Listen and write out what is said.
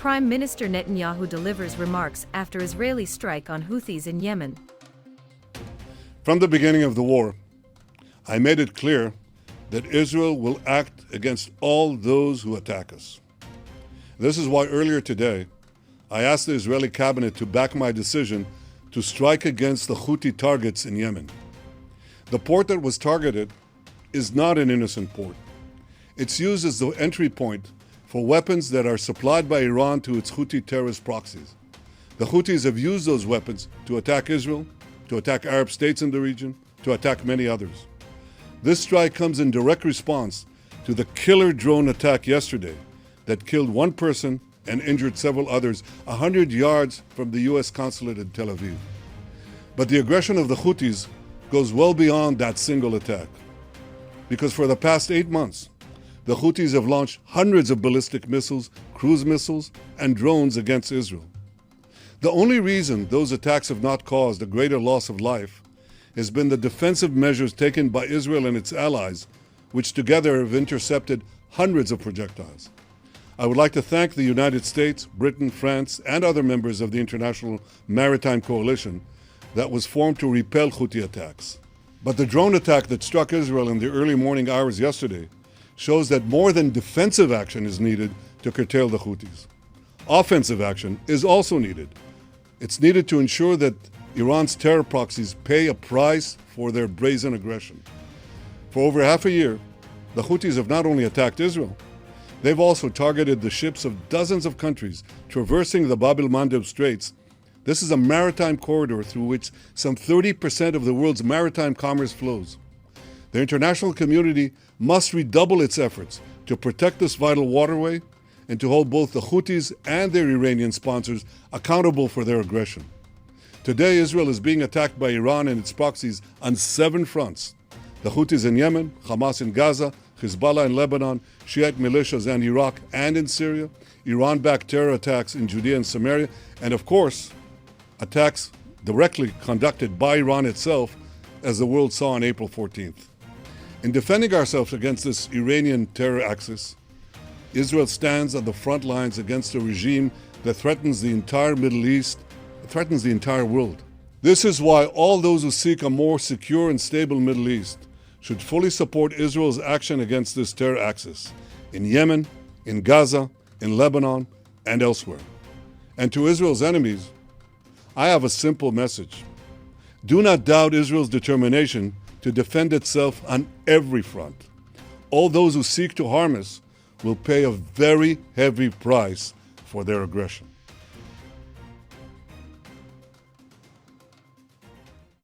Prime Minister Netanyahu delivers remarks after Israeli strike on Houthis in Yemen. From the beginning of the war, I made it clear that Israel will act against all those who attack us. This is why earlier today, I asked the Israeli cabinet to back my decision to strike against the Houthi targets in Yemen. The port that was targeted is not an innocent port. It's used as the entry point for weapons that are supplied by Iran to its Houthi terrorist proxies. The Houthis have used those weapons to attack Israel, to attack Arab states in the region, to attack many others. This strike comes in direct response to the killer drone attack yesterday that killed one person and injured several others 100 yards from the U.S. consulate in Tel Aviv. But the aggression of the Houthis goes well beyond that single attack. Because for the past 8 months, the Houthis have launched hundreds of ballistic missiles, cruise missiles, and drones against Israel. The only reason those attacks have not caused a greater loss of life has been the defensive measures taken by Israel and its allies, which together have intercepted hundreds of projectiles. I would like to thank the United States, Britain, France, and other members of the International Maritime Coalition that was formed to repel Houthi attacks. But the drone attack that struck Israel in the early morning hours yesterday shows that more than defensive action is needed to curtail the Houthis. Offensive action is also needed. It's needed to ensure that Iran's terror proxies pay a price for their brazen aggression. For over half a year, the Houthis have not only attacked Israel, they've also targeted the ships of dozens of countries traversing the Bab el-Mandeb Straits. This is a maritime corridor through which some 30% of the world's maritime commerce flows. The international community must redouble its efforts to protect this vital waterway and to hold both the Houthis and their Iranian sponsors accountable for their aggression. Today, Israel is being attacked by Iran and its proxies on 7 fronts: the Houthis in Yemen, Hamas in Gaza, Hezbollah in Lebanon, Shiite militias in Iraq and in Syria, Iran-backed terror attacks in Judea and Samaria, and of course, attacks directly conducted by Iran itself, as the world saw on April 14th. In defending ourselves against this Iranian terror axis, Israel stands on the front lines against a regime that threatens the entire Middle East, threatens the entire world. This is why all those who seek a more secure and stable Middle East should fully support Israel's action against this terror axis in Yemen, in Gaza, in Lebanon, and elsewhere. And to Israel's enemies, I have a simple message. Do not doubt Israel's determination to defend itself on every front. All those who seek to harm us will pay a very heavy price for their aggression.